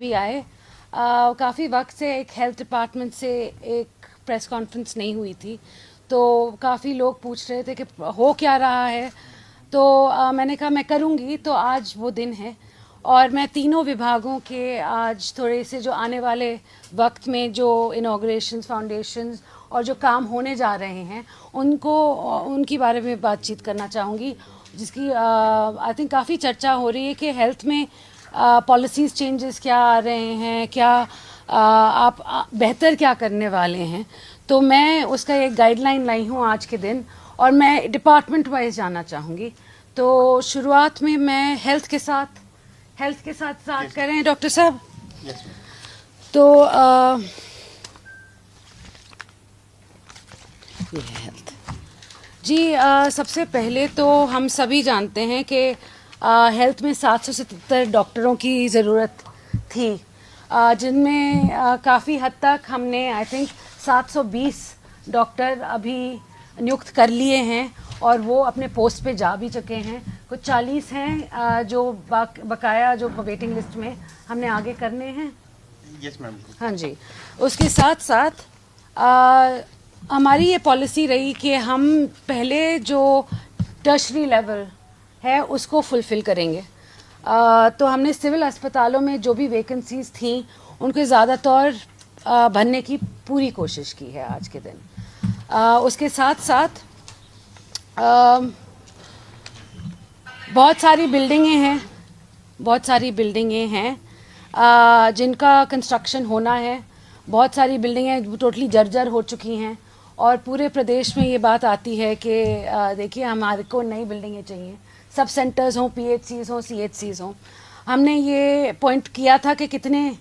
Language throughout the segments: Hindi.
भी आए। काफ़ी वक्त से एक हेल्थ डिपार्टमेंट से एक प्रेस कॉन्फ्रेंस नहीं हुई थी, तो काफ़ी लोग पूछ रहे थे कि हो क्या रहा है। तो मैंने कहा मैं करूँगी, तो आज वो दिन है और मैं तीनों विभागों के आज थोड़े से जो आने वाले वक्त में जो इनॉग्रेशंस, फाउंडेशंस और जो काम होने जा रहे हैं उनकी बारे में बातचीत करना चाहूँगी, जिसकी आई थिंक काफ़ी चर्चा हो रही है कि हेल्थ में पॉलिसीज़ चेंजेस क्या आ रहे हैं, क्या आप बेहतर क्या करने वाले हैं। तो मैं उसका एक गाइडलाइन लाई हूँ आज के दिन और मैं डिपार्टमेंट वाइज जाना चाहूँगी। तो शुरुआत में मैं हेल्थ के साथ स्टार्ट करें डॉक्टर साहब। तो ये हेल्थ जी, सबसे पहले तो हम सभी जानते हैं कि हेल्थ में 777 डॉक्टरों की ज़रूरत थी, जिनमें काफ़ी हद तक हमने आई थिंक 720 डॉक्टर अभी नियुक्त कर लिए हैं और वो अपने पोस्ट पे जा भी चुके हैं। कुछ 40 हैं जो बकाया जो वेटिंग लिस्ट में हमने आगे करने हैं। Yes ma'am. हाँ जी, उसके साथ साथ हमारी ये पॉलिसी रही कि हम पहले जो टर्शरी लेवल है उसको फुलफ़िल करेंगे। तो हमने सिविल अस्पतालों में जो भी वैकेंसीज़ थी उनको ज़्यादातर भरने की पूरी कोशिश की है आज के दिन। उसके साथ साथ बहुत सारी बिल्डिंगें हैं जिनका कंस्ट्रक्शन होना है। बहुत सारी बिल्डिंगें टोटली जर्जर हो चुकी हैं और पूरे प्रदेश में ये बात आती है कि देखिए हमारे को नई बिल्डिंगें चाहिए, सब सेंटर्स हों, पीएचसीज हों, सीएचसीज हों। हमने ये पॉइंट किया था कि कितने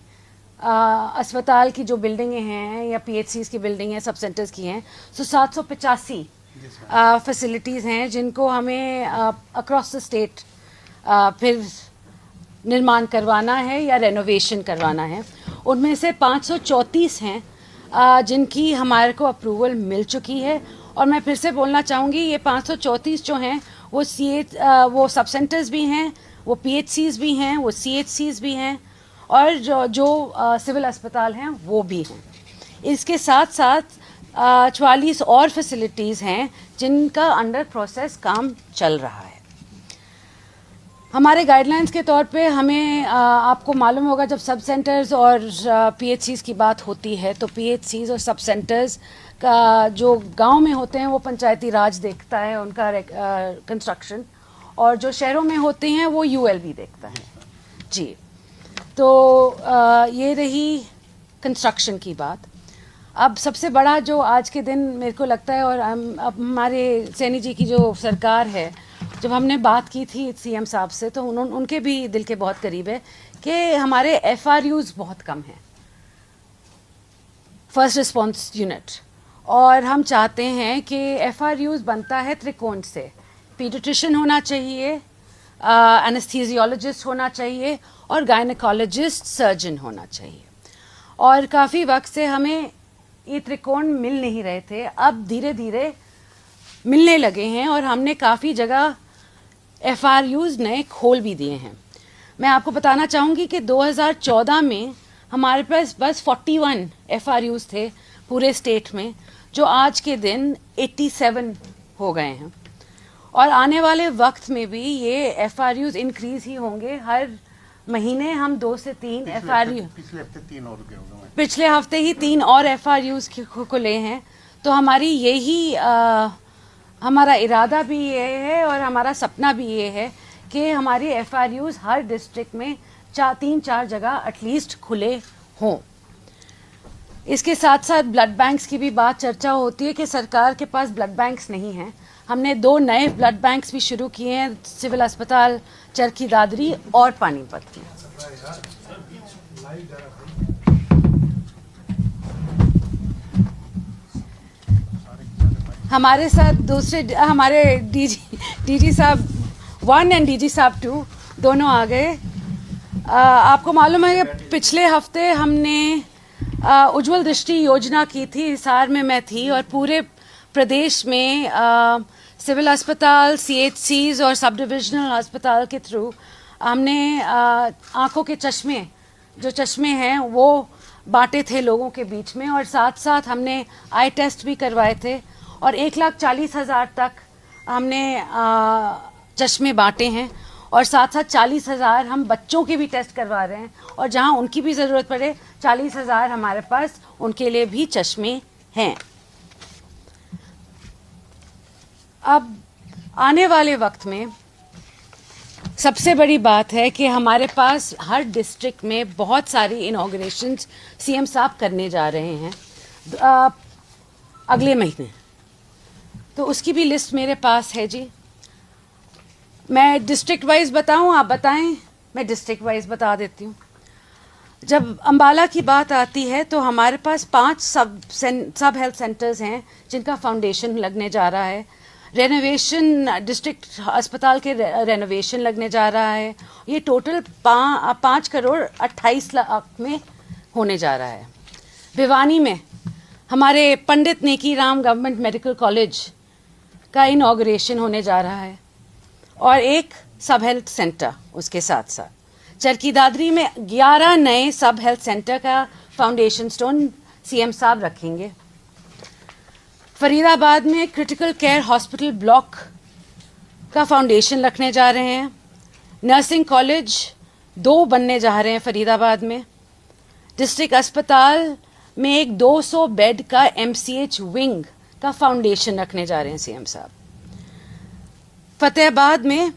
अस्पताल की जो बिल्डिंगें हैं या पीएचसीज की बिल्डिंग हैं, सब सेंटर्स की हैं, तो 785 फैसिलिटीज़ हैं जिनको हमें अक्रॉस द स्टेट फिर निर्माण करवाना है या रेनोवेशन करवाना है। उनमें से 534 हैं जिनकी हमारे को अप्रूवल मिल चुकी है। और मैं फिर से बोलना चाहूँगी, ये 534 जो हैं वो सब सेंटर्स भी हैं, वो पीएचसीज भी हैं, वो सीएचसीज भी हैं और जो सिविल अस्पताल हैं वो भी हैं। इसके साथ साथ 44 और फैसिलिटीज़ हैं जिनका अंडर प्रोसेस काम चल रहा है। हमारे गाइडलाइंस के तौर पे हमें आपको मालूम होगा, जब सब सेंटर्स और पीएचसीज की बात होती है तो पीएचसीज और सब सेंटर्स का जो गांव में होते हैं वो पंचायती राज देखता है उनका कंस्ट्रक्शन, और जो शहरों में होते हैं वो यूएलबी देखता है जी। तो ये रही कंस्ट्रक्शन की बात। अब सबसे बड़ा जो आज के दिन मेरे को लगता है, और अब हमारे सैनी जी की जो सरकार है, जब हमने बात की थी सीएम साहब से तो उनके भी दिल के बहुत करीब है कि हमारे एफआरयूज़ बहुत कम हैं, फर्स्ट रिस्पांस यूनिट, और हम चाहते हैं कि एफआरयूज़ बनता है त्रिकोण से। पीडियाट्रिशियन होना चाहिए, एनेस्थीसियोलॉजिस्ट होना चाहिए और गायनेकोलॉजिस्ट सर्जन होना चाहिए। और काफ़ी वक्त से हमें ये त्रिकोण मिल नहीं रहे थे, अब धीरे धीरे मिलने लगे हैं और हमने काफ़ी जगह एफआरयूज़ नए खोल भी दिए हैं। मैं आपको बताना चाहूँगी कि 2014 में हमारे पास बस 41 एफआरयूज़ थे पूरे स्टेट में, जो आज के दिन 87 हो गए हैं। और आने वाले वक्त में भी ये एफआरयूज़ इंक्रीज़ ही होंगे। हर महीने हम 2 से 3 एफआरयू, पिछले हफ्ते ही 3 और एफआरयूज़ खुले हैं। तो हमारी यही हमारा इरादा भी ये है और हमारा सपना भी ये है कि हमारी एफआरयूज़ हर डिस्ट्रिक्ट में 3-4 जगह एटलीस्ट खुले हों। इसके साथ साथ ब्लड बैंक्स की भी बात चर्चा होती है कि सरकार के पास ब्लड बैंक्स नहीं हैं। हमने 2 नए ब्लड बैंक्स भी शुरू किए हैं, सिविल अस्पताल चरखी दादरी और पानीपत में। हमारे साथ दूसरे हमारे डीजी साहब 1 एंड डीजी साहब 2 दोनों आ गए। आपको मालूम है कि पिछले हफ्ते हमने उज्ज्वल दृष्टि योजना की थी, हिसार में मैं थी, और पूरे प्रदेश में सिविल अस्पताल, सीएचसीज और सब डिविजनल अस्पताल के थ्रू हमने आँखों के चश्मे जो चश्मे हैं वो बांटे थे लोगों के बीच में, और साथ साथ हमने आई टेस्ट भी करवाए थे, और 1,40,000 तक हमने चश्मे बांटे हैं, और साथ साथ 40,000 हम बच्चों के भी टेस्ट करवा रहे हैं, और जहां उनकी भी ज़रूरत पड़े 40,000 हमारे पास उनके लिए भी चश्मे हैं। अब आने वाले वक्त में सबसे बड़ी बात है कि हमारे पास हर डिस्ट्रिक्ट में बहुत सारी इनॉग्रेशंस सीएम साहब करने जा रहे हैं अगले महीने, तो उसकी भी लिस्ट मेरे पास है जी। मैं डिस्ट्रिक्ट वाइज बताऊं, आप बताएं? मैं डिस्ट्रिक्ट वाइज बता देती हूँ। जब अंबाला की बात आती है तो हमारे पास 5 सब हेल्थ सेंटर्स हैं जिनका फाउंडेशन लगने जा रहा है। रेनोवेशन, डिस्ट्रिक्ट अस्पताल के रेनोवेशन लगने जा रहा है। ये टोटल 5 करोड़ 28 लाख में होने जा रहा है। भिवानी में हमारे पंडित नेकी राम गवर्नमेंट मेडिकल कॉलेज का इनॉग्रेशन होने जा रहा है, और एक सब हेल्थ सेंटर उसके साथ साथ। चरखी दादरी में 11 नए सब हेल्थ सेंटर का फाउंडेशन स्टोन सीएम साहब रखेंगे। फरीदाबाद में क्रिटिकल केयर हॉस्पिटल ब्लॉक का फाउंडेशन रखने जा रहे हैं। नर्सिंग कॉलेज 2 बनने जा रहे हैं फरीदाबाद में। डिस्ट्रिक्ट अस्पताल में एक 200 बेड का एमसीएच विंग का फाउंडेशन रखने जा रहे हैं सीएम साहब। फतेहाबाद में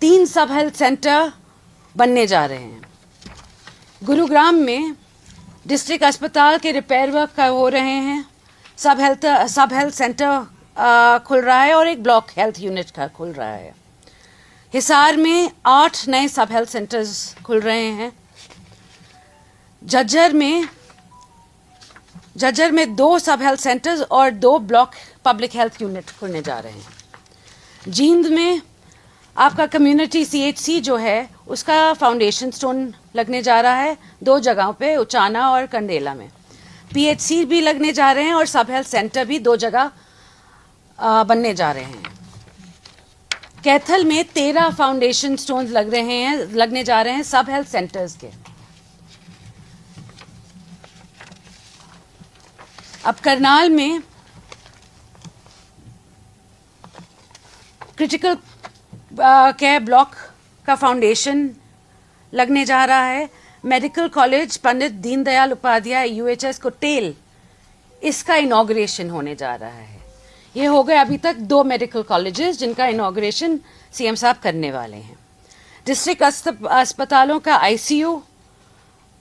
3 सब हेल्थ सेंटर बनने जा रहे हैं। गुरुग्राम में डिस्ट्रिक्ट अस्पताल के रिपेयर वर्क का हो रहे हैं। सब हेल्थ सेंटर खुल रहा है, और एक ब्लॉक हेल्थ यूनिट का खुल रहा है। हिसार में 8 नए सब हेल्थ सेंटर्स खुल रहे हैं। झज्जर में 2 सब हेल्थ सेंटर्स और 2 ब्लॉक पब्लिक हेल्थ यूनिट खुलने जा रहे हैं। जींद में आपका कम्युनिटी सीएचसी जो है उसका फाउंडेशन स्टोन लगने जा रहा है 2 जगहों पे, उचाना और कंडेला में। पीएचसी भी लगने जा रहे हैं, और सब हेल्थ सेंटर भी 2 जगह बनने जा रहे हैं। कैथल में 13 फाउंडेशन स्टोन्स लगने जा रहे हैं सब हेल्थ सेंटर्स के। अब करनाल में क्रिटिकल केयर ब्लॉक का फाउंडेशन लगने जा रहा है। Medical college Pandit Deendayal Upadhyay UHS कोटेल, इसका इनॉग्रेशन होने जा रहा है। ये हो गए अभी तक 2 मेडिकल कॉलेजेस जिनका इनॉग्रेशन सीएम साहब करने वाले हैं। डिस्ट्रिक्ट अस्पतालों का आईसीयू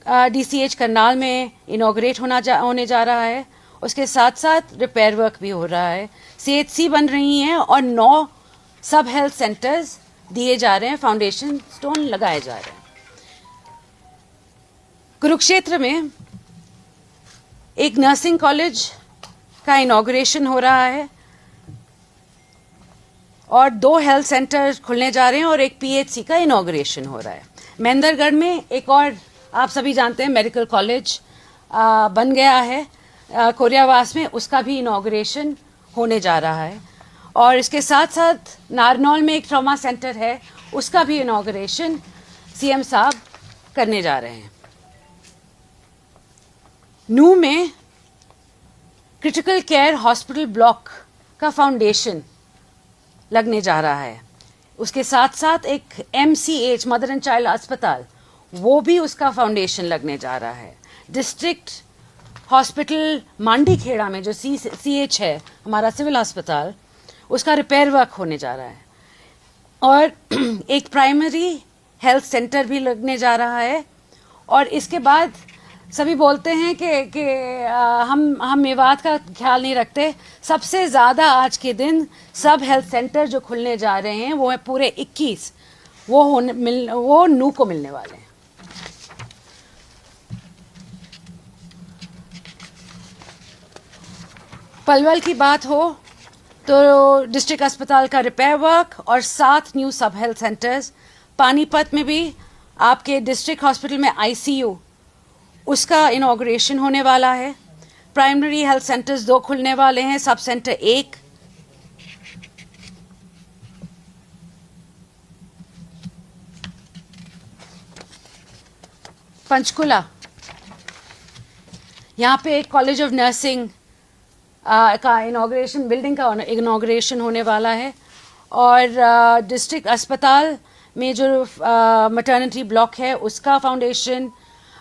डीसीएच करनाल में इनॉग्रेट होने जा रहा है। उसके साथ साथ रिपेयर वर्क भी हो रहा है। सीएचसी बन रही हैं, और 9 सब हेल्थ सेंटर्स दिए जा रहे हैं, फाउंडेशन स्टोन लगाए जा रहे हैं। कुरुक्षेत्र में एक नर्सिंग कॉलेज का इनॉग्रेशन हो रहा है, और 2 हेल्थ सेंटर खुलने जा रहे हैं, और एक पीएचसी का इनॉग्रेशन हो रहा है। महेंद्रगढ़ में एक और, आप सभी जानते हैं, मेडिकल कॉलेज बन गया है कोरियावास में, उसका भी इनॉग्रेशन होने जा रहा है। और इसके साथ साथ नारनौल में एक ट्रॉमा सेंटर है, उसका भी इनॉग्रेशन सीएम साहब करने जा रहे हैं। नूह में क्रिटिकल केयर हॉस्पिटल ब्लॉक का फाउंडेशन लगने जा रहा है। उसके साथ साथ एक एमसीएच मदर एंड चाइल्ड अस्पताल, वो भी उसका फाउंडेशन लगने जा रहा है। डिस्ट्रिक्ट हॉस्पिटल मांडीखेड़ा में जो सीएच है हमारा सिविल अस्पताल, उसका रिपेयर वर्क होने जा रहा है। और एक प्राइमरी हेल्थ सेंटर भी लगने जा रहा है। और इसके बाद सभी बोलते हैं कि हम मेवात का ख्याल नहीं रखते। सबसे ज़्यादा आज के दिन सब हेल्थ सेंटर जो खुलने जा रहे हैं वो है पूरे 21, वो नूह को मिलने वाले हैं। पलवल की बात हो तो डिस्ट्रिक्ट अस्पताल का रिपेयर वर्क और 7 न्यू सब हेल्थ सेंटर्स। पानीपत में भी आपके डिस्ट्रिक्ट हॉस्पिटल में आईसीयू, उसका इनॉग्रेशन होने वाला है। प्राइमरी हेल्थ सेंटर्स 2 खुलने वाले हैं, सब सेंटर 1। पंचकुला, यहाँ पे एक कॉलेज ऑफ नर्सिंग का इनॉग्रेशन, बिल्डिंग का इनॉग्रेशन होने वाला है। और डिस्ट्रिक्ट अस्पताल में जो मैटरनिटी ब्लॉक है उसका फाउंडेशन,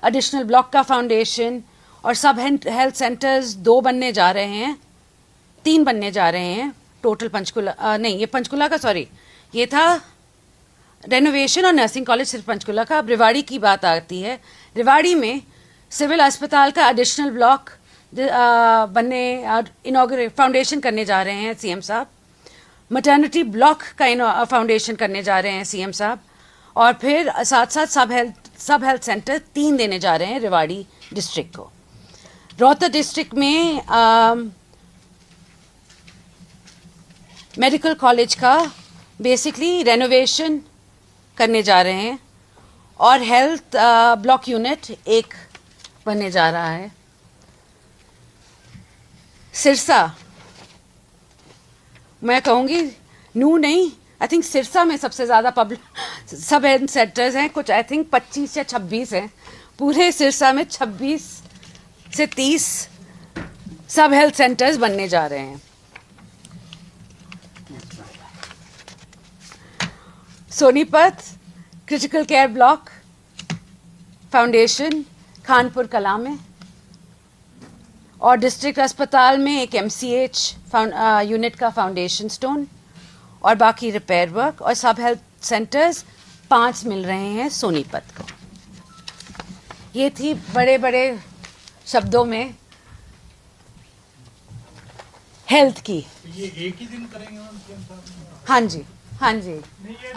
एडिशनल ब्लॉक का फाउंडेशन, और सब हेल्थ सेंटर्स 2 बनने जा रहे हैं, 3 बनने जा रहे हैं टोटल। पंचकुला नहीं, ये पंचकुला का, सॉरी, ये था रेनोवेशन और नर्सिंग कॉलेज सिर्फ पंचकुला का। अब रेवाड़ी की बात आती है। रेवाड़ी में सिविल अस्पताल का एडिशनल ब्लॉक बनने, फाउंडेशन करने जा रहे हैं सीएम साहब। मैटरनिटी ब्लॉक का फाउंडेशन करने जा रहे हैं सीएम साहब। और फिर साथ साथ सब हेल्थ सेंटर 3 देने जा रहे हैं रेवाड़ी डिस्ट्रिक्ट को। रोहतक डिस्ट्रिक्ट में मेडिकल कॉलेज का बेसिकली रेनोवेशन करने जा रहे हैं, और हेल्थ ब्लॉक यूनिट 1 बनने जा रहा है। सिरसा, मैं कहूँगी नू नहीं, आई थिंक सिरसा में सबसे ज़्यादा पब्लिक सब हेल्थ सेंटर्स हैं, कुछ आई थिंक 25 या 26 हैं। पूरे सिरसा में 26 से 30 सब हेल्थ सेंटर्स बनने जा रहे हैं। Sonipat critical care block foundation Khanpur कला में, और डिस्ट्रिक्ट अस्पताल में एक एमसीएच यूनिट का फाउंडेशन स्टोन, और बाकी रिपेयर वर्क। और सब हेल्थ सेंटर्स 5 मिल रहे हैं सोनीपत को। ये थी बड़े बड़े शब्दों में हेल्थ की। ये एक ही दिन करेंगे हाँ जी, हाँ जी।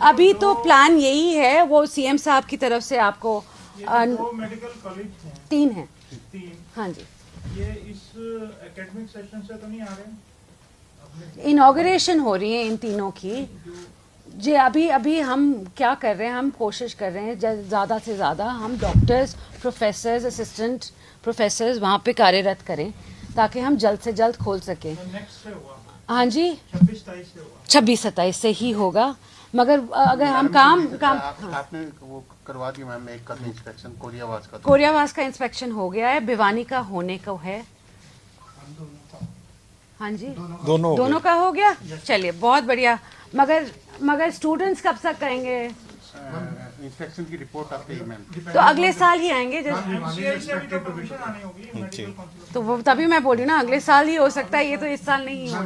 अभी तो प्लान यही है, वो सीएम साहब की तरफ से आपको मेडिकल कॉलेज हैं, 3 हैं। 3। हाँ जी। ये इस एकेडमिक सेशन से तो नहीं आ रहे? इनॉग्रेशन हो रही है इन तीनों की जी। अभी हम क्या कर रहे हैं, हम कोशिश कर रहे हैं ज़्यादा से ज़्यादा हम डॉक्टर्स, प्रोफेसर्स, असिस्टेंट प्रोफेसर्स वहाँ पे कार्यरत करें, ताकि हम जल्द से जल्द खोल सकें। तो नेक्स्ट से हुआ? हाँ जी, 26-27 से हुआ। 26-27 से ही होगा। मगर अगर हम काम आपने वो करवा दी मैम, एक का इंस्पेक्शन कोरियावास का इंस्पेक्शन हो गया है, भिवानी का होने को है। हाँ जी, दोनों का हो गया। चलिए, बहुत बढ़िया। मगर स्टूडेंट्स कब तक करेंगे? इंस्पेक्शन की रिपोर्ट आती है मैम, तो अगले साल ही आएंगे। तो वो तभी मैं बोली ना, अगले साल ही हो सकता है, ये तो इस साल नहीं हो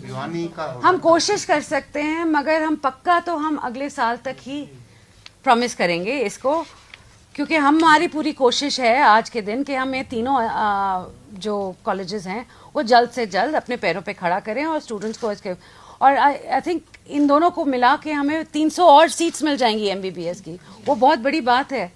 भिवानी का हम कोशिश कर सकते हैं, मगर हम पक्का तो हम अगले साल तक ही प्रॉमिस करेंगे इसको, क्योंकि हमारी पूरी कोशिश है आज के दिन कि हम ये तीनों जो कॉलेजेस हैं वो जल्द से जल्द अपने पैरों पे खड़ा करें, और स्टूडेंट्स को इसके, और आई थिंक इन दोनों को मिला के हमें 300 और सीट्स मिल जाएंगी एमबीबीएस की। वो बहुत बड़ी बात है,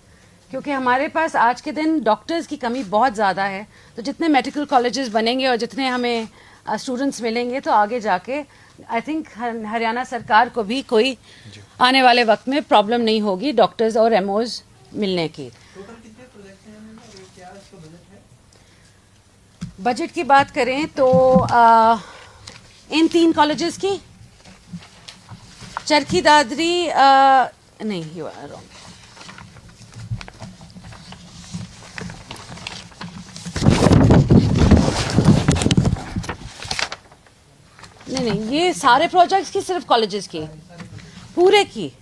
क्योंकि हमारे पास आज के दिन डॉक्टर्स की कमी बहुत ज़्यादा है। तो जितने मेडिकल कॉलेजेस बनेंगे और जितने हमें स्टूडेंट्स मिलेंगे, तो आगे जाके आई थिंक हरियाणा सरकार को भी कोई आने वाले वक्त में प्रॉब्लम नहीं होगी डॉक्टर्स और एमओज मिलने की। बजट की बात करें तो इन 3 कॉलेजेस की चरखी दादरी नहीं, यू आर रॉन्ग। नहीं, ये सारे प्रोजेक्ट्स की, सिर्फ कॉलेजेस की पूरे की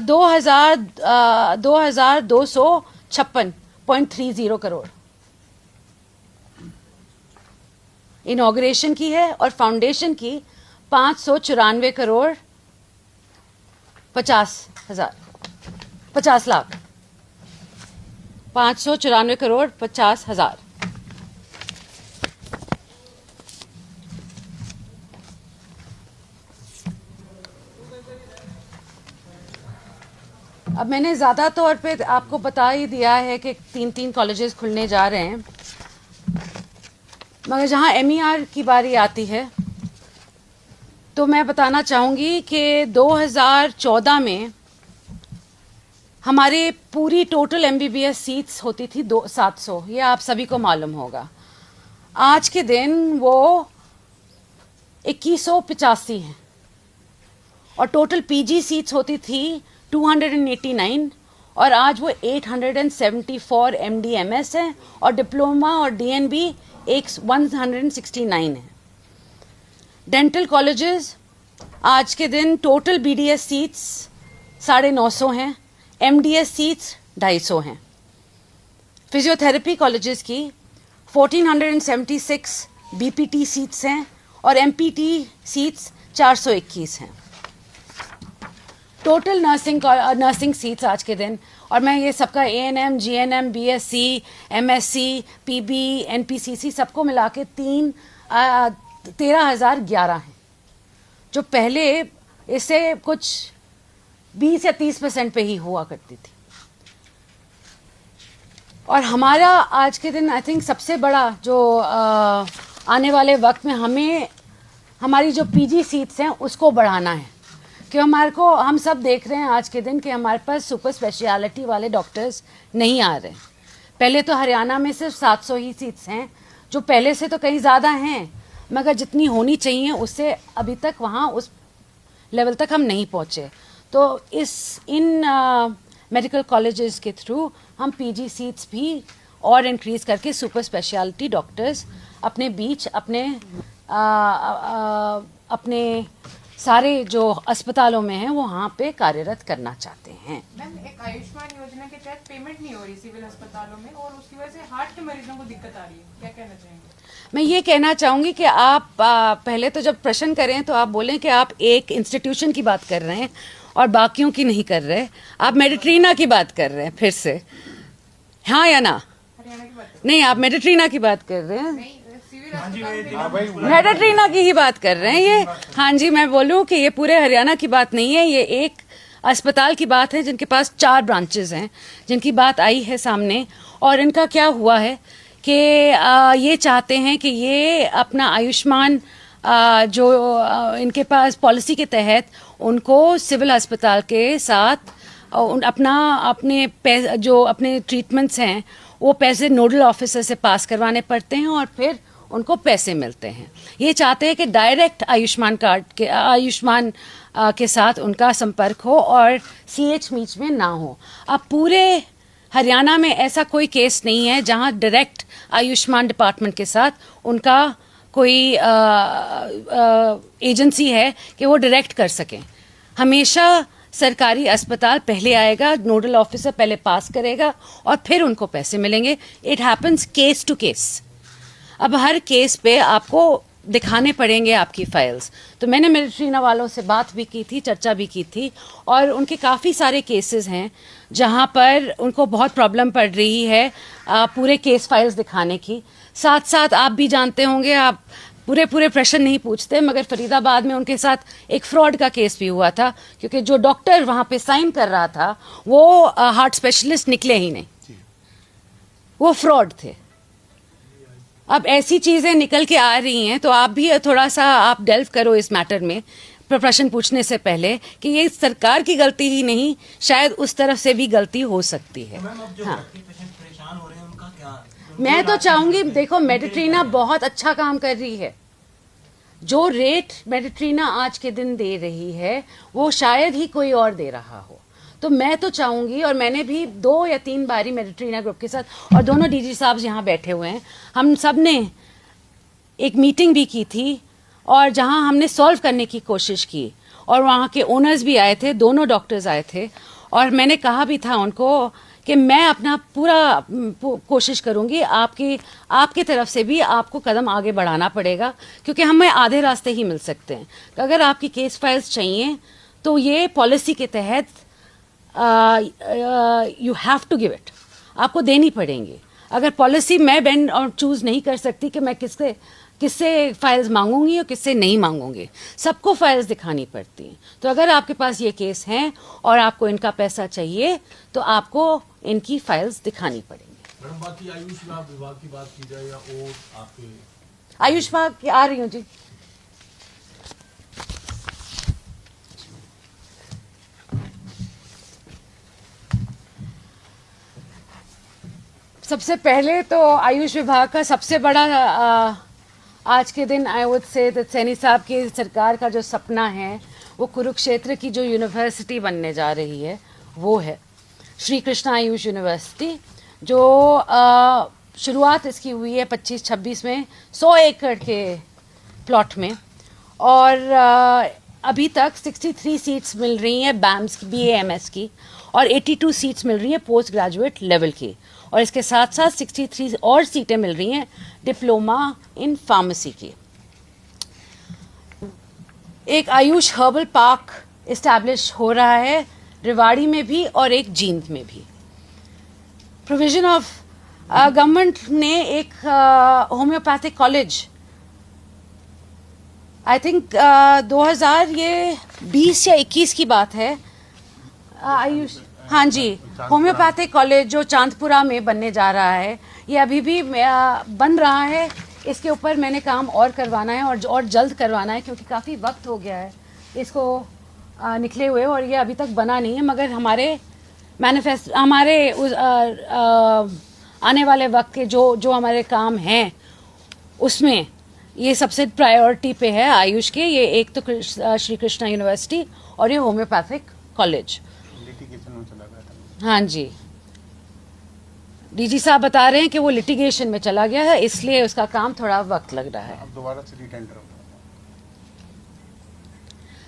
2256.30 करोड़ इनॉग्रेशन की है, और फाउंडेशन की 594 करोड़ 50 लाख 594 करोड़ 50 हजार। अब मैंने ज़्यादा तौर पे आपको बता ही दिया है कि 3 कॉलेजेस खुलने जा रहे हैं, मगर जहाँ MER की बारी आती है तो मैं बताना चाहूँगी कि 2014 में हमारे पूरी टोटल MBBS सीट्स होती थी 700, ये आप सभी को मालूम होगा। आज के दिन वो 2185 हैं, और टोटल PG सीट्स होती थी 289, और आज वो 874 MD/MS हैं और डिप्लोमा और DNB 169 है। डेंटल कॉलेजेस आज के दिन टोटल BDS सीट्स 950 हैं, MDS सीट्स 250 हैं। फिजियोथेरेपी कॉलेजेस की 1476 BPT सीट्स हैं और MPT सीट्स 421 हैं। टोटल नर्सिंग सीट्स आज के दिन, और मैं ये सबका ANM, GNM, BSc, MSc, PB, NPCC सबको मिला के 13,011 हैं, जो पहले इससे कुछ 20 या 30% पे ही हुआ करती थी। और हमारा आज के दिन आई थिंक सबसे बड़ा जो आने वाले वक्त में हमें हमारी जो PG सीट्स हैं उसको बढ़ाना है, कि हमारे को हम सब देख रहे हैं आज के दिन कि हमारे पास सुपर स्पेशलिटी वाले डॉक्टर्स नहीं आ रहे। पहले तो हरियाणा में सिर्फ 700 ही सीट्स हैं, जो पहले से तो कहीं ज़्यादा हैं, मगर जितनी होनी चाहिए उससे अभी तक वहाँ उस लेवल तक हम नहीं पहुँचे। तो इन मेडिकल कॉलेजेस के थ्रू हम PG सीट्स भी और इंक्रीज़ करके सुपर स्पेशलिटी डॉक्टर्स अपने बीच अपने सारे जो अस्पतालों में हैं वो वहाँ पे कार्यरत करना चाहते हैं। मैम, एक आयुष्मान योजना के तहत पेमेंट नहीं हो रही सिविल अस्पतालों में और उसकी वजह से हार्ट के मरीजों को दिक्कत आ रही है, क्या कहना चाहेंगे? मैं ये कहना चाहूँगी कि आप पहले तो जब प्रश्न करें तो आप बोलें कि आप एक इंस्टीट्यूशन की बात कर रहे हैं और बाकियों की नहीं कर रहे। आप मेडिट्रीना की बात कर रहे हैं फिर से, हाँ या ना? हरियाणा की बात नहीं, आप मेडिट्रीना की बात कर रहे हैं, नहीं, सिविल अस्पताल में मेडिट्रीना की ही बात कर रहे हैं ये। हाँ जी, मैं बोलूँ कि ये पूरे हरियाणा की बात नहीं है, ये एक अस्पताल की बात है जिनके पास 4 ब्रांचेस हैं, जिनकी बात आई है सामने। और इनका क्या हुआ है कि ये चाहते हैं कि ये अपना आयुष्मान जो इनके पास पॉलिसी के तहत उनको सिविल अस्पताल के साथ अपने ट्रीटमेंट्स हैं वो पैसे नोडल ऑफिसर से पास करवाने पड़ते हैं और फिर उनको पैसे मिलते हैं। ये चाहते हैं कि डायरेक्ट आयुष्मान के साथ उनका संपर्क हो और CH बीच में ना हो। अब पूरे हरियाणा में ऐसा कोई केस नहीं है जहां डायरेक्ट आयुष्मान डिपार्टमेंट के साथ उनका कोई एजेंसी है कि वो डायरेक्ट कर सकें। हमेशा सरकारी अस्पताल पहले आएगा, नोडल ऑफिसर पहले पास करेगा और फिर उनको पैसे मिलेंगे। It happens case to case. अब हर केस पे आपको दिखाने पड़ेंगे आपकी फाइल्स। तो मैंने मेडिट्रीना वालों से बात भी की थी, चर्चा भी की थी, और उनके काफ़ी सारे केसेस हैं जहाँ पर उनको बहुत प्रॉब्लम पड़ रही है पूरे केस फाइल्स दिखाने की। साथ साथ आप भी जानते होंगे, आप पूरे प्रश्न नहीं पूछते, मगर फरीदाबाद में उनके साथ एक फ्रॉड का केस भी हुआ था, क्योंकि जो डॉक्टर वहाँ पे साइन कर रहा था वो हार्ट स्पेशलिस्ट निकले ही नहीं, वो फ्रॉड थे। अब ऐसी चीज़ें निकल के आ रही हैं, तो आप भी थोड़ा सा आप डेल्व करो इस मैटर में प्रश्न पूछने से पहले कि ये सरकार की गलती ही नहीं, शायद उस तरफ से भी गलती हो सकती है। हाँ, परेशान हो रहे हैं उनका क्या? मैं तो चाहूँगी, देखो मेडिट्रीना बहुत अच्छा काम कर रही है। जो रेट मेडिट्रीना आज के दिन दे रही है वो शायद ही कोई और दे रहा हो। तो मैं तो चाहूँगी, और मैंने भी 2 या 3 बारी मेडिट्रीना ग्रुप के साथ, और दोनों DG साहब यहाँ बैठे हुए हैं, हम सब ने एक मीटिंग भी की थी और जहाँ हमने सॉल्व करने की कोशिश की, और वहाँ के ओनर्स भी आए थे, दोनों डॉक्टर्स आए थे, और मैंने कहा भी था उनको कि मैं अपना पूरा कोशिश करूँगी, आपकी तरफ से भी आपको कदम आगे बढ़ाना पड़ेगा, क्योंकि हमें आधे रास्ते ही मिल सकते हैं। अगर आपकी केस फाइल्स चाहिए तो ये पॉलिसी के तहत you have to give it, आपको देनी पड़ेंगी। अगर पॉलिसी मैं बेंड और चूज़ नहीं कर सकती कि मैं किससे फाइल्स मांगूंगी और किससे नहीं मांगूंगी, सबको फाइल्स दिखानी पड़ती हैं। तो अगर आपके पास ये केस हैं और आपको इनका पैसा चाहिए तो आपको इनकी फाइल्स दिखानी पड़ेंगी। मैडम, बाकी आयुष विभाग की बात की जाए या और आपके आयुष विभाग की आ रही हूँ जी। सबसे पहले तो आयुष विभाग का सबसे बड़ा आज के दिन आई वुड से सैनी साहब की सरकार का जो सपना है वो कुरुक्षेत्र की जो यूनिवर्सिटी बनने जा रही है वो है। श्री कृष्णा आयुष यूनिवर्सिटी, जो शुरुआत इसकी हुई है 25-26 में 100 एकड़ के प्लॉट में, और अभी तक 63 सीट्स मिल रही हैं BAMS की, BAMS की, और 82 सीट्स मिल रही हैं पोस्ट ग्रेजुएट लेवल की, और इसके साथ साथ 63 और सीटें मिल रही हैं डिप्लोमा इन फार्मेसी की। एक आयुष हर्बल पार्क इस्टेब्लिश हो रहा है रेवाड़ी में भी और एक जींद में भी। प्रोविजन ऑफ गवर्नमेंट ने एक होम्योपैथिक कॉलेज, आई थिंक 2020 या 21 की बात है, आयुष, हाँ जी, होम्योपैथिक कॉलेज जो चांदपुरा में बनने जा रहा है, ये अभी भी बन रहा है। इसके ऊपर मैंने काम और करवाना है और जल्द करवाना है, क्योंकि काफ़ी वक्त हो गया है इसको निकले हुए, और ये अभी तक बना नहीं है। मगर हमारे मैनिफेस्ट, हमारे आने वाले वक्त के जो हमारे काम हैं उसमें ये सबसे प्रायोरिटी पे है आयुष के। ये एक तो श्री कृष्णा यूनिवर्सिटी और ये होम्योपैथिक कॉलेज। लिटिगेशन में चला गया था। हाँ जी, डीजी साहब बता रहे हैं कि वो लिटिगेशन में चला गया है, इसलिए उसका काम थोड़ा वक्त लग रहा है। अब दोबारा से रीटेंडर होगा।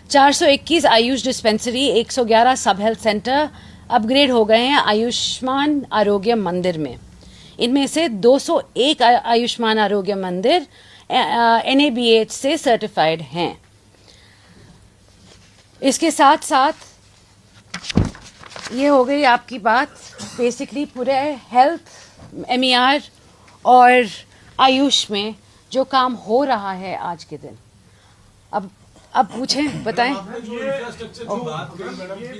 421 आयुष डिस्पेंसरी, 111 सब हेल्थ सेंटर अपग्रेड हो गए हैं आयुष्मान आरोग्य मंदिर में। इनमें से 201 आयुष्मान आरोग्य मंदिर NABH से सर्टिफाइड हैं। इसके साथ साथ ये हो गई आपकी बात बेसिकली पूरे हेल्थ, MER और आयुष में जो काम हो रहा है आज के दिन। अब पूछें, बताएं। आपने जो इंफ्रास्ट्रक्चर की बात करी मैडम कि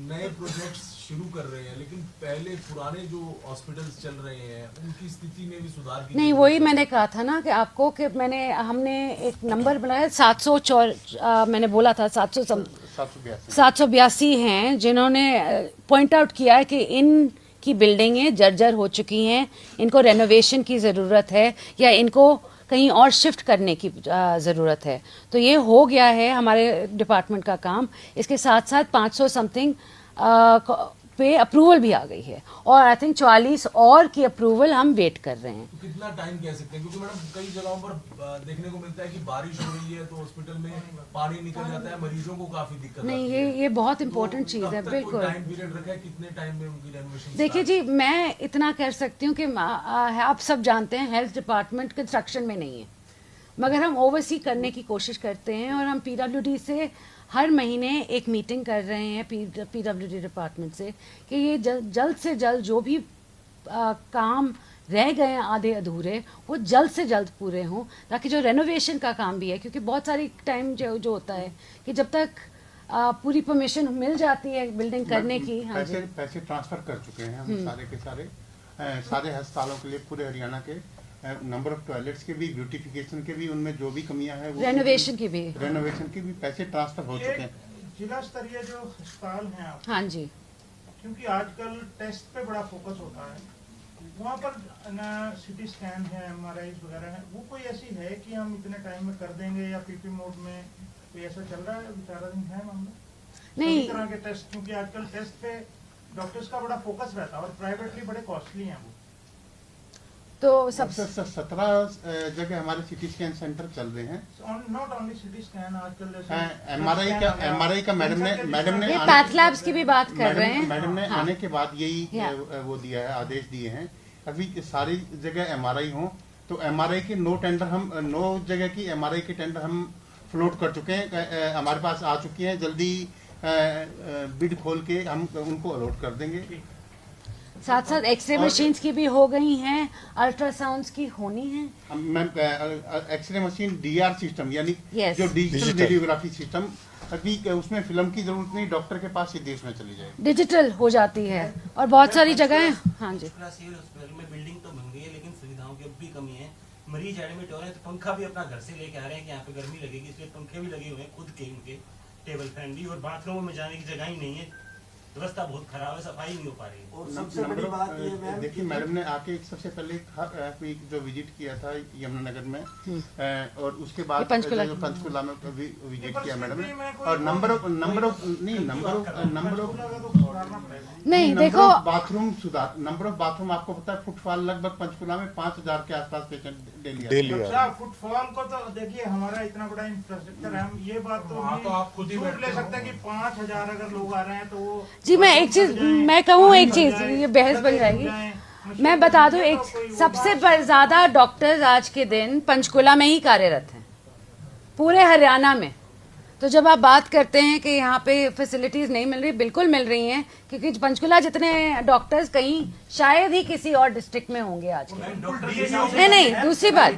नए प्रोजेक्ट्स शुरू कर रहे हैं, लेकिन पहले पुराने जो हॉस्पिटल्स चल रहे हैं उनकी स्थिति में भी सुधार की नहीं, वही मैंने कहा था ना कि आपको कि हमने एक नंबर बनाया 700, मैंने बोला था 782 हैं जिन्होंने पॉइंट आउट किया है कि इनकी बिल्डिंगें जर्जर हो चुकी हैं, इनको रेनोवेशन की ज़रूरत है या इनको कहीं और शिफ्ट करने की ज़रूरत है। तो ये हो गया है हमारे डिपार्टमेंट का काम। इसके साथ साथ 500 समथिंग पे अप्रूवल भी आ गई है, और आई थिंक 44 और की अप्रूवल हम वेट कर रहे हैं। तो कितना टाइम कह सकते हैं, क्योंकि मैडम कई जगहों पर देखने को मिलता है कि बारिश हो रही है तो हॉस्पिटल में पानी निकल जाता है, मरीजों को काफी दिक्कत नहीं, आती है। ये बहुत इंपॉर्टेंट चीज़ है, बिल्कुल। टाइम पीरियड रखा है, कितने टाइम में उनकी रेनोवेशन? देखिए जी, मैं इतना कह सकती हूँ कि आप सब जानते हैं हेल्थ डिपार्टमेंट कंस्ट्रक्शन में नहीं है, मगर हम ओवरसी करने की कोशिश करते हैं, और हम PWD से हर महीने एक मीटिंग कर रहे हैं PWD डिपार्टमेंट से कि ये जल्द से जल्द जो भी काम रह गए हैं आधे अधूरे, वो जल्द से जल्द पूरे हों, ताकि जो रेनोवेशन का काम भी है, क्योंकि बहुत सारी टाइम जो होता है कि जब तक पूरी परमिशन मिल जाती है बिल्डिंग करने की। हाँ जी, पैसे ट्रांसफर कर चुके हैं हम सारे के सारे अस्पतालों के लिए, पूरे हरियाणा के नंबर ऑफ टॉयलेट्स के भी, ब्यूटिफिकेशन के भी, उनमें जो भी कमियां हैं वो रेनोवेशन की भी पैसे ट्रांसफर हो चुके हैं। जिला स्तरीय जो अस्पताल हैं आप, हाँ जी, क्योंकि आजकल टेस्ट पे बड़ा फोकस होता है, वहाँ पर CT स्कैन है, MRI वगैरह है, वो कोई ऐसी है कि हम इतने टाइम में कर देंगे, या PP मोड में कोई ऐसा चल रहा है विचाराधीन है मामला? नहीं, तरह के टेस्ट, क्योंकि आजकल टेस्ट पे डॉक्टर्स का बड़ा फोकस रहता है और प्राइवेटली बड़े कॉस्टली हैं वो। तो सबसे 17 जगह हमारे CT स्कैन सेंटर चल रहे हैं। नॉट ओनली CT स्कैन, आजकल MRI का मैडम ने ये पैथ लैब्स की भी बात कर रहे हैं। मैडम ने हाँ। आने के बाद यही वो दिया है, आदेश दिए हैं अभी सारी जगह MRI हो, तो MRI के 9 जगह की MRI के टेंडर हम फ्लोट कर चुके हैं, हमारे पास आ चुकी हैं। जल्दी बिड खोल के हम उनको अलॉट कर देंगे। साथ साथ एक्सरे मशीन्स की भी हो गई हैं, अल्ट्रासाउंड्स की होनी है। Ma'am, x-ray machine DR system यानी Yes. जो डिजिटल रेडियोग्राफी सिस्टम, अभी उसमें फिल्म की जरूरत नहीं, डॉक्टर के पास ही देश में चली जाएगी, डिजिटल हो जाती है, और बहुत सारी जगह। हाँ जी, सिविल हॉस्पिटल में बिल्डिंग तो बन गई है, लेकिन सुविधाओं की अब भी कमी है। मरीज एडमिट हो रहे हैं तो पंखा भी अपना घर से लेके आ रहे हैं कि यहाँ पे गर्मी लगेगी, इसलिए पंखे भी लगे हुए हैं खुद के, उनके टेबल फैन भी, और बाथरूम में जाने की जगह ही नहीं है। व्यवस्था बहुत खराब है, सफाई नहीं हो पा रही है। और सबसे बड़ी बात ये मैम, देखिए मैडम ने आके सबसे पहले जो विजिट किया था यमुनानगर में, और उसके बाद पंचकुला में विजिट किया मैडम ने, और नंबर ऑफ देखो बाथरूम सुधार, नंबर ऑफ बाथरूम आपको पता है, फुटफॉल लगभग पंचकुला में 5000 के आसपास पेशेंट डेली अच्छा, फुटफॉल को तो देखिए हमारा इतना बड़ा इंफ्रास्ट्रक्चर है, हम ये बात तो आप खुद ही ले सकते हैं कि 5000 अगर लोग आ रहे हैं तो वो जी, मैं एक चीज मैं कहूँ, एक चीज ये बहस बन जाएगी। मैं बता दूं, एक सबसे ज्यादा डॉक्टर्स आज के दिन पंचकुला में ही कार्यरत हैं पूरे हरियाणा में। तो जब आप बात करते हैं कि यहाँ पे फैसिलिटीज नहीं मिल रही, बिल्कुल मिल रही हैं, क्योंकि पंचकुला जितने डॉक्टर्स कहीं शायद ही किसी और डिस्ट्रिक्ट में होंगे आज के। नहीं, दूसरी बात,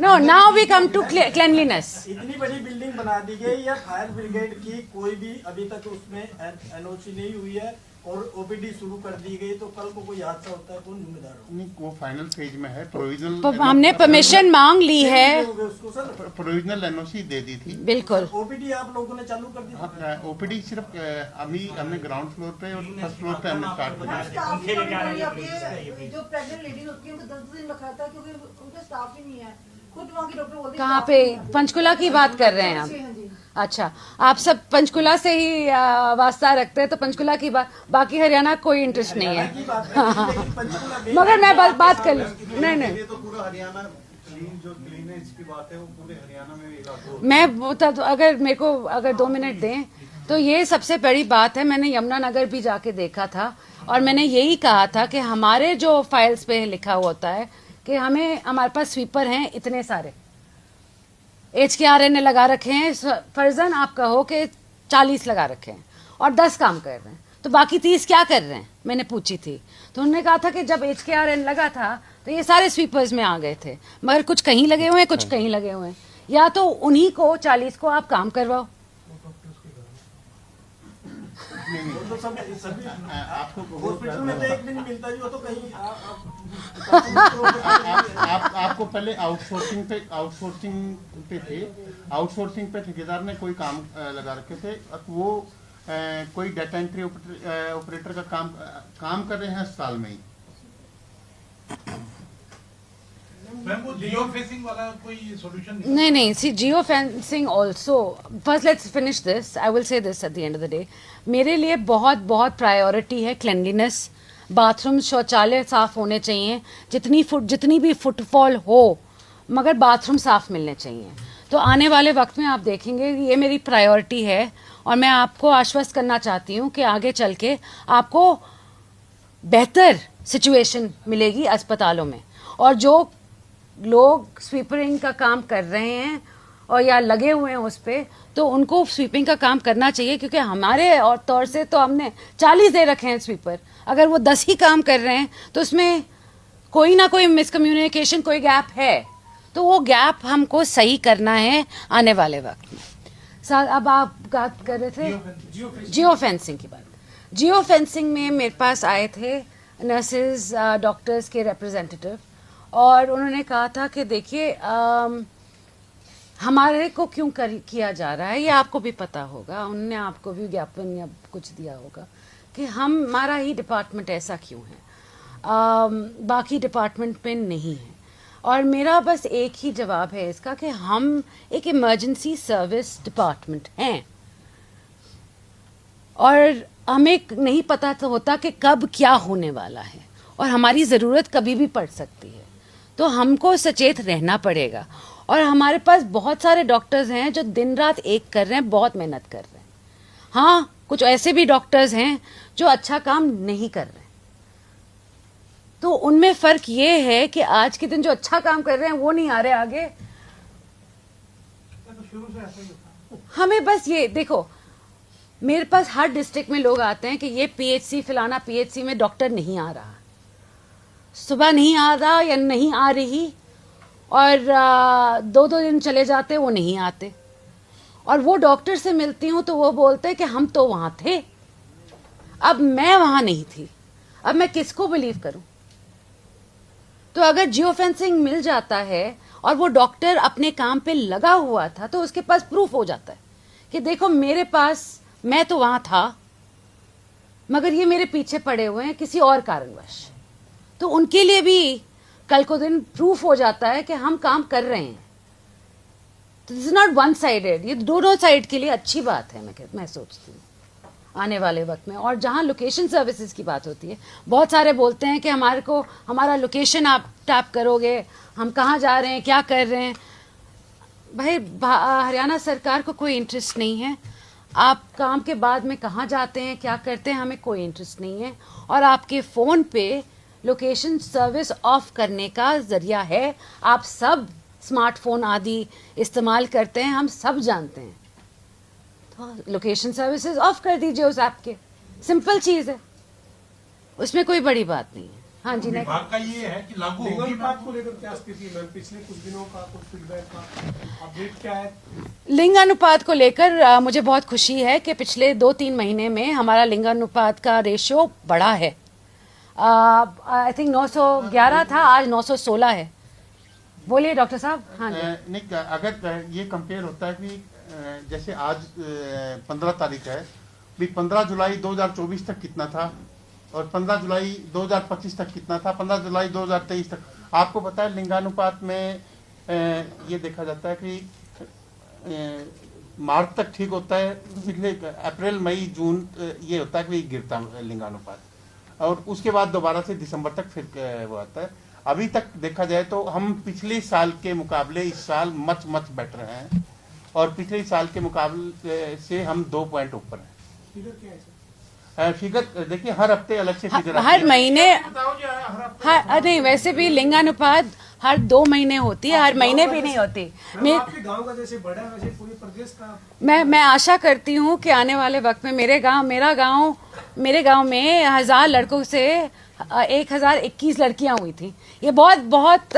no, now we come to cleanliness. इतनी बड़ी बिल्डिंग बना दी गई है, फायर ब्रिगेड की कोई भी अभी तक उसमें एनओसी नहीं हुई है, और ओपीडी शुरू कर दी गई, तो कल को कोई हादसा होता है कौन जिम्मेदार होगा? नहीं, वो फाइनल स्टेज में है, प्रोविजनल हमने परमिशन मांग ली है, उसको सर प्रोविजनल एनओसी दे दी थी। बिल्कुल। ओपीडी आप लोगों ने चालू कर दी? ओपीडी सिर्फ अभी हमने ग्राउंड फ्लोर पे और फर्स्ट फ्लोर पे हमने स्टार्ट किया। जो प्रेग्नेंट लेडीज होती है उनको 10 दिन रखा था, क्योंकि उनका स्टाफ ही नहीं है। खुद वहाँ की डॉक्टर बोलते हैं कहाँ पे? पंचकुला की बात कर रहे हैं आप? अच्छा, आप सब पंचकुला से ही वास्ता रखते हैं, तो पंचकुला की बात, बाकी हरियाणा कोई इंटरेस्ट नहीं है। मगर मैं बात कर लूँ, नहीं, तो पूरा हरियाणा जो क्लीनेज की बात है वो पूरे हरियाणा में मैं अगर मेरे को 2 मिनट दें तो ये सबसे बड़ी बात है। मैंने यमुनानगर भी जाके देखा था और मैंने यही कहा था कि हमारे जो फाइल्स पे लिखा हुआ होता है कि हमारे पास स्वीपर हैं इतने सारे, HKRA ने लगा रखे हैं, फर्जन आप कहो कि 40 लगा रखे हैं और 10 काम कर रहे हैं, तो बाकी 30 क्या कर रहे हैं? मैंने पूछी थी तो उन्होंने कहा था कि जब HKRA लगा था तो ये सारे स्वीपर्स में आ गए थे, मगर कुछ कहीं लगे हुए हैं, कुछ कहीं लगे हुए हैं। या तो उन्हीं को 40 को आप काम करवाओ। आपको हॉस्पिटल में तो एक भी नहीं मिलता जी, वो तो कहीं आपको पहले आउटसोर्सिंग पे ठेकेदार ने कोई काम लगा रखे थे, वो कोई डाटा एंट्री ऑपरेटर का काम कर रहे हैं अस्पताल में ही। जियो फेंसिंग वाला कोई सॉल्यूशन नहीं, see geo fencing also, first let's finish this, I will say this at the end of the day, मेरे लिए बहुत प्रायोरिटी है क्लेanलीनेस। बाथरूम, शौचालय साफ होने चाहिए, जितनी भी फुटफॉल हो, मगर बाथरूम साफ मिलने चाहिए। तो आने वाले वक्त में आप देखेंगे ये मेरी प्रायोरिटी है, और मैं आपको आश्वस्त करना चाहती हूँ कि आगे चल के आपको बेहतर सिचुएशन मिलेगी अस्पतालों में। और जो लोग स्वीपरिंग का काम कर रहे हैं और या लगे हुए हैं उस पर, तो उनको स्वीपिंग का काम करना चाहिए, क्योंकि हमारे और तौर से तो हमने 40 दे रखे हैं स्वीपर। अगर वो 10 ही काम कर रहे हैं तो उसमें कोई ना कोई मिसकम्युनिकेशन, कोई गैप है, तो वो गैप हमको सही करना है आने वाले वक्त में। अब आप बात कर रहे थे जियो फेंसिंग की बात। जियो फेंसिंग में मेरे पास आए थे नर्सेज, डॉक्टर्स के रिप्रेजेंटेटिव, और उन्होंने कहा था कि देखिए हमारे को क्यों किया जा रहा है, ये आपको भी पता होगा, उन्होंने आपको भी ज्ञापन या कुछ दिया होगा कि हमारा ही डिपार्टमेंट ऐसा क्यों है, बाकी डिपार्टमेंट में नहीं है। और मेरा बस एक ही जवाब है इसका कि हम एक इमरजेंसी सर्विस डिपार्टमेंट हैं, और हमें नहीं पता तो होता कि कब क्या होने वाला है, और हमारी ज़रूरत कभी भी पड़ सकती है, तो हमको सचेत रहना पड़ेगा। और हमारे पास बहुत सारे डॉक्टर्स हैं जो दिन रात एक कर रहे हैं, बहुत मेहनत कर रहे हैं। हाँ, कुछ ऐसे भी डॉक्टर्स हैं जो अच्छा काम नहीं कर रहे हैं, तो उनमें फ़र्क ये है कि आज के दिन जो अच्छा काम कर रहे हैं वो नहीं आ रहे आगे। शुरू से ऐसा ही होता है। हमें बस ये देखो, मेरे पास हर डिस्ट्रिक्ट में लोग आते हैं कि ये PHC फलाना PHC में डॉक्टर नहीं आ रहा, सुबह नहीं आ रहा या नहीं आ रही, और 2-2 दिन चले जाते, वो नहीं आते। और वो डॉक्टर से मिलती हूँ तो वो बोलते हैं कि हम तो वहाँ थे, अब मैं वहाँ नहीं थी, अब मैं किसको बिलीव करूँ? तो अगर जियो फेंसिंग मिल जाता है और वो डॉक्टर अपने काम पे लगा हुआ था, तो उसके पास प्रूफ हो जाता है कि देखो मेरे पास, मैं तो वहाँ था, मगर ये मेरे पीछे पड़े हुए हैं किसी और कारणवश, तो उनके लिए भी कल को दिन प्रूफ हो जाता है कि हम काम कर रहे हैं। तो this is not one sided, ये दोनों साइड के लिए अच्छी बात है, मैं सोचती हूँ आने वाले वक्त में। और जहाँ लोकेशन सर्विसेज की बात होती है, बहुत सारे बोलते हैं कि हमारा लोकेशन आप टैप करोगे, हम कहाँ जा रहे हैं, क्या कर रहे हैं। भाई हरियाणा सरकार को कोई इंटरेस्ट नहीं है आप काम के बाद में कहाँ जाते हैं, क्या करते हैं, हमें कोई इंटरेस्ट नहीं है। और आपके फ़ोन पे लोकेशन सर्विस ऑफ करने का ज़रिया है, आप सब स्मार्टफोन आदि इस्तेमाल करते हैं, हम सब जानते हैं। तो लोकेशन सर्विसेज ऑफ कर दीजिए उस ऐप के, सिंपल चीज़ है, उसमें कोई बड़ी बात नहीं है। हाँ जी, विभाग का ये है कि लागू होगी। लिंगानुपात को लेकर क्या स्थिति है? पिछले कुछ दिनों का कुछ फीडबैक का अपडेट क्या है? लिंगानुपात को लेकर मुझे बहुत खुशी है कि पिछले 2-3 महीने में हमारा लिंगानुपात का रेशियो बढ़ा है। आई थिंक 911 था, आज 916 है। बोलिए डॉक्टर साहब। हाँ जी। नहीं, अगर ये कंपेयर होता है कि जैसे आज 15 तारीख है, भी 15 जुलाई 2024 तक कितना था और 15 जुलाई 2025 तक कितना था, 15 जुलाई 2023 तक। आपको पता है लिंगानुपात में ये देखा जाता है कि मार्च तक ठीक होता है, पिछले अप्रैल मई जून ये होता है कि गिरता लिंगानुपात, और उसके बाद दोबारा से दिसंबर तक फिर वो आता है। अभी तक देखा जाए तो हम पिछले साल के मुकाबले इस साल मच बेटर हैं, और पिछले साल के मुकाबले से हम 2 पॉइंट ऊपर हैं। फिगर क्या है सर? फिगर देखिए, हर हफ्ते अलग से फिगर हर महीने नहीं, वैसे भी लिंगानुपात हर 2 महीने होती है, हर महीने भी नहीं होती। आपके गांव का जैसे बढ़ा वैसे पूरे प्रदेश का मैं आशा करती हूँ कि आने वाले वक्त में मेरे गांव में 1000 लड़कों से 1021 लड़कियां हुई थी। ये बहुत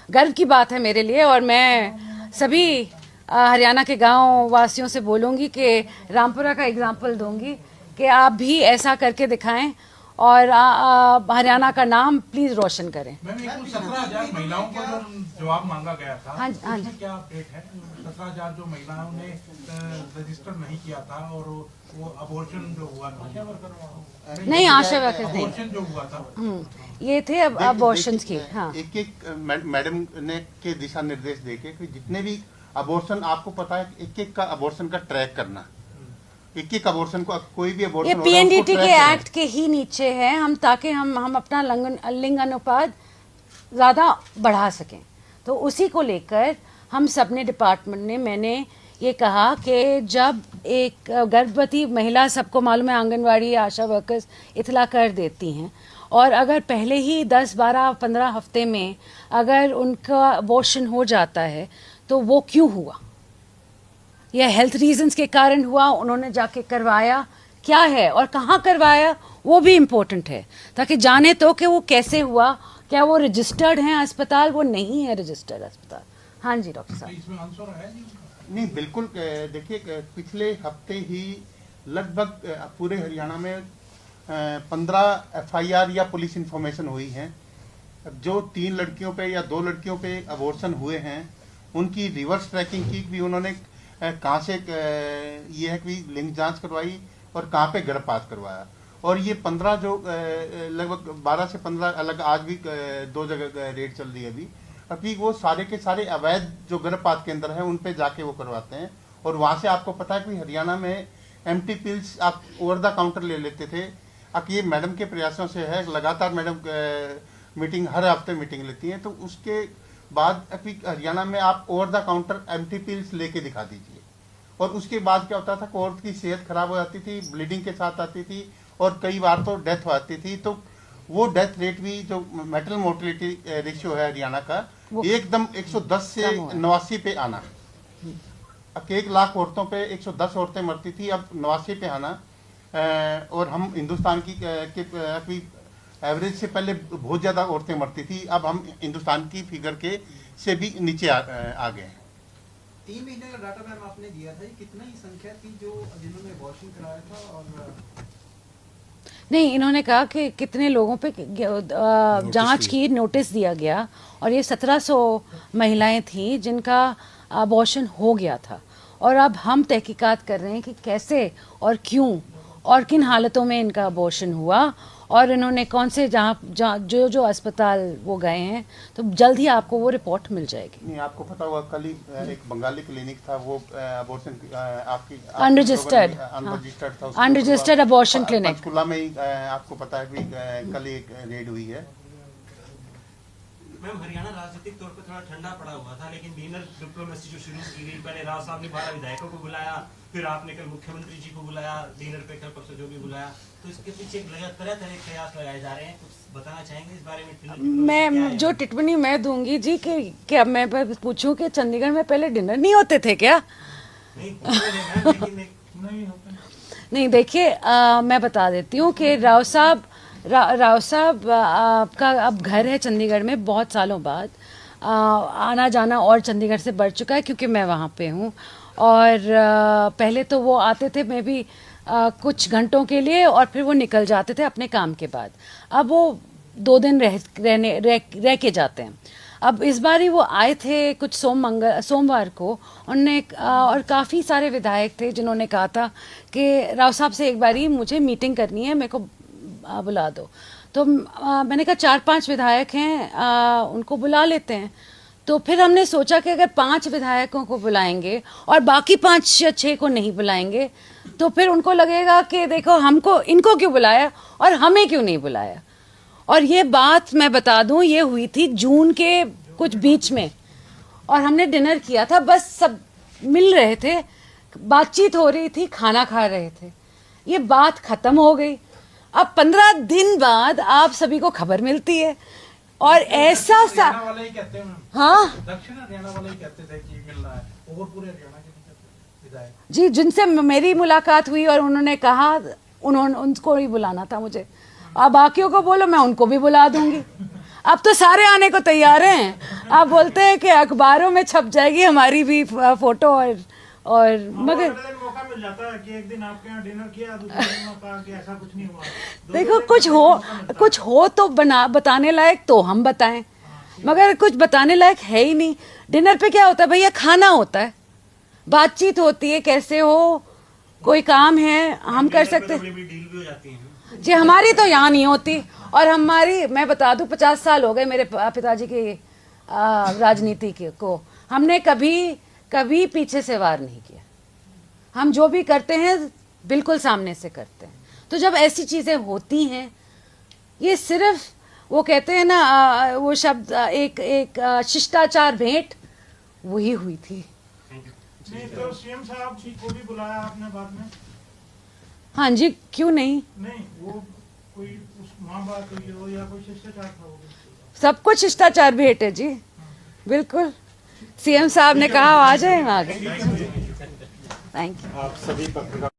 गर्व की बात है मेरे लिए, और मैं सभी हरियाणा के गांव वासियों से बोलूँगी कि रामपुरा का एग्जाम्पल दूंगी कि आप भी ऐसा करके दिखाएं और हरियाणा का नाम प्लीज रोशन करें। मैम, 17,000 महिलाओं को जो जवाब मांगा गया था, हाँ जी, क्या अपडेट है? 17,000 जो महिलाओं ने रजिस्टर नहीं किया था और वो अबॉर्शन जो हुआ था, नहीं आशा वर्कर नहीं, अबॉर्शन जो हुआ था ये थे अबॉर्शन की। हाँ, एक मैडम ने के दिशा निर्देश देके कि जितने भी अबॉर्शन, आपको पता है एक का अबॉर्शन का ट्रैक करना, एक अबॉर्शन को, कोई भी अबॉर्शन, ये पीएनडीटी के एक्ट के ही नीचे है, हम ताकि हम अपना लिंगानुपात ज़्यादा बढ़ा सकें। तो उसी को लेकर हम सबने डिपार्टमेंट ने, मैंने ये कहा कि जब एक गर्भवती महिला, सबको मालूम है आंगनवाड़ी आशा वर्कर्स इतला कर देती हैं, और अगर पहले ही 10, 12, 15 हफ्ते में अगर उनका अबॉर्शन हो जाता है तो वो क्यों हुआ, यह हेल्थ रीजंस के कारण हुआ, उन्होंने जाके करवाया क्या है और कहाँ करवाया, वो भी इम्पोर्टेंट है, ताकि जाने तो कि वो कैसे हुआ, क्या वो रजिस्टर्ड हैं अस्पताल, वो नहीं है रजिस्टर्ड अस्पताल। हाँ जी डॉक्टर साहब। इसमें आंसर है जी? नहीं, बिल्कुल। देखिए, पिछले हफ्ते ही लगभग पूरे हरियाणा में 15 FIR या पुलिस इंफॉर्मेशन हुई हैं। जो 3 लड़कियों पे या 2 लड़कियों पे अबॉर्शन हुए हैं, उनकी रिवर्स ट्रैकिंग की भी उन्होंने, कहाँ से ये है कि लिंग जांच करवाई और कहाँ पे गर्भपात करवाया, और ये 15 जो लगभग 12 से 15 अलग, आज भी 2 जगह रेड चल रही है अभी वो सारे के सारे अवैध जो गर्भपात केंद्र हैं उन पे जाके वो करवाते हैं। और वहाँ से आपको पता है कि हरियाणा में एम्प्टी पिल्स आप ओवर द काउंटर ले लेते थे। अब ये मैडम के प्रयासों से है, लगातार मैडम मीटिंग, हर हफ्ते मीटिंग लेती हैं, तो उसके बाद अभी हरियाणा में आप over the counter empty pills लेके दिखा दीजिए। और उसके बाद क्या होता था, औरत की सेहत खराब हो जाती थी, ब्लीडिंग के साथ आती थी, और कई बार तो डेथ हो जाती थी। तो वो डेथ रेट भी, जो मेटल मोर्टिलिटी रेशियो है हरियाणा का, एकदम 110 से 89 पे आना। अब 1 लाख औरतों पे 110 औरतें मरती थी, अब 89 पे आना। और हम हिंदुस्तान की के एवरेज से पहले बहुत ज्यादा औरतें मरती थी, अब हम हिंदुस्तान की फिगर के से भी नीचे आ गए हैं। 3 महीने का डाटा मैम आपने दिया था, कितना ही संख्या थी जो जिन्होंने अबॉर्शन कराया था? और नहीं, इन्होंने कहा कि कितने लोगों पे जांच की, नोटिस दिया गया, और ये 1700 महिलाएं थी जिनका अबॉर्शन हो गया था। और अब हम तहकीकात कर रहे हैं कि कैसे और क्यों और किन हालतों में इनका अबॉर्शन हुआ, और इन्होंने कौन से जहाँ जो अस्पताल वो गए हैं, तो जल्द ही आपको वो रिपोर्ट मिल जाएगी। नहीं, आपको पता होगा कल ही एक बंगाली क्लिनिक था, वो अबॉर्शन आपकी अनरजिस्टर्ड था, अनरजिस्टर्ड अबॉर्शन क्लिनिक पंचकुला में ही आपको पता है कि कल ही एक रेड हुई है। मैम, हरियाणा राजनीतिक तौर पर थोड़ा ठंडा पड़ा हुआ था, लेकिन डिनर डिप्लोमेसी जो शुरू की गई, पहले राव साहब ने 12 विधायकों को बुलाया, फिर आपने कल मुख्यमंत्री जी को बुलाया डिनर पे, कल परसों जो भी बुलाया, तो इसके पीछे तरह तरह के प्रयास लगाए जा रहे हैं। कुछ बताना चाहेंगे इस बारे में? मैं जो टिप्पणी मैं दूंगी जी कि क्या मैं पूछूं कि चंडीगढ़ में पहले डिनर नहीं होते थे क्या? नहीं, देखिए मैं बता देती हूँ कि राव साहब का अब घर है चंडीगढ़ में, बहुत सालों बाद आना जाना और चंडीगढ़ से बढ़ चुका है क्योंकि मैं वहाँ पे हूँ। और पहले तो वो आते थे मैं भी कुछ घंटों के लिए, और फिर वो निकल जाते थे अपने काम के बाद। अब वो 2 दिन रह के जाते हैं। अब इस बार ही वो आए थे कुछ सोमवार को, उनने और काफ़ी सारे विधायक थे जिन्होंने कहा था कि राव साहब से एक बारी मुझे मीटिंग करनी है, मेरे को बुला दो। तो मैंने कहा 4-5 विधायक हैं, उनको बुला लेते हैं। तो फिर हमने सोचा कि अगर 5 विधायकों को बुलाएंगे और बाकी 5 या 6 को नहीं बुलाएंगे, तो फिर उनको लगेगा कि देखो हमको इनको क्यों बुलाया और हमें क्यों नहीं बुलाया। और ये बात मैं बता दूं, ये हुई थी जून के कुछ बीच में, और हमने डिनर किया था, बस सब मिल रहे थे, बातचीत हो रही थी, खाना खा रहे थे, ये बात खत्म हो गई। अब 15 दिन बाद आप सभी को खबर मिलती है, और ऐसा वाले ही कहते हैं, हाँ दक्षिण हरियाणा वाले ही कहते थे कि मिल रहा है, और पूरे हरियाणा के नहीं कहते विधायक जी। जिनसे मेरी मुलाकात हुई और उन्होंने कहा, उनको ही बुलाना था मुझे, अब बाकियों को बोलो, मैं उनको भी बुला दूंगी। अब तो सारे आने को तैयार हैं। आप बोलते हैं कि अखबारों में छप जाएगी हमारी भी फोटो, और मगर मौका मिल जाता है कि एक दिन आपके यहाँ डिनर किया, दूसरे दिन मौका कि ऐसा कुछ नहीं हुआ। देखो कुछ हो तो बताने लायक तो हम बताएं, मगर कुछ बताने लायक है ही नहीं। डिनर पे क्या होता है भैया? खाना होता है, बातचीत होती है, कैसे हो, कोई काम है हम कर सकते हैं जी। हमारी तो यहाँ नहीं होती, और हमारी मैं बता दूं 50 साल हो गए मेरे पिताजी की राजनीति को, हमने कभी पीछे से वार नहीं किया। हम जो भी करते हैं बिल्कुल सामने से करते हैं। तो जब ऐसी चीजें होती हैं, ये सिर्फ वो कहते हैं ना वो शब्द एक शिष्टाचार भेंट वही हुई थी। नहीं तो सीएम साहब को भी बुलाया आपने बाद में? हाँ जी, क्यों नहीं? नहीं, वो कोई उस माँ बात हुई हो या कोई शिष्टाचार था? वो सब कुछ शिष्टाचार भेंट है जी, बिल्कुल। सीएम साहब ने कहा आ जाए, आ गए। Thank you. आप सभी पत्रकार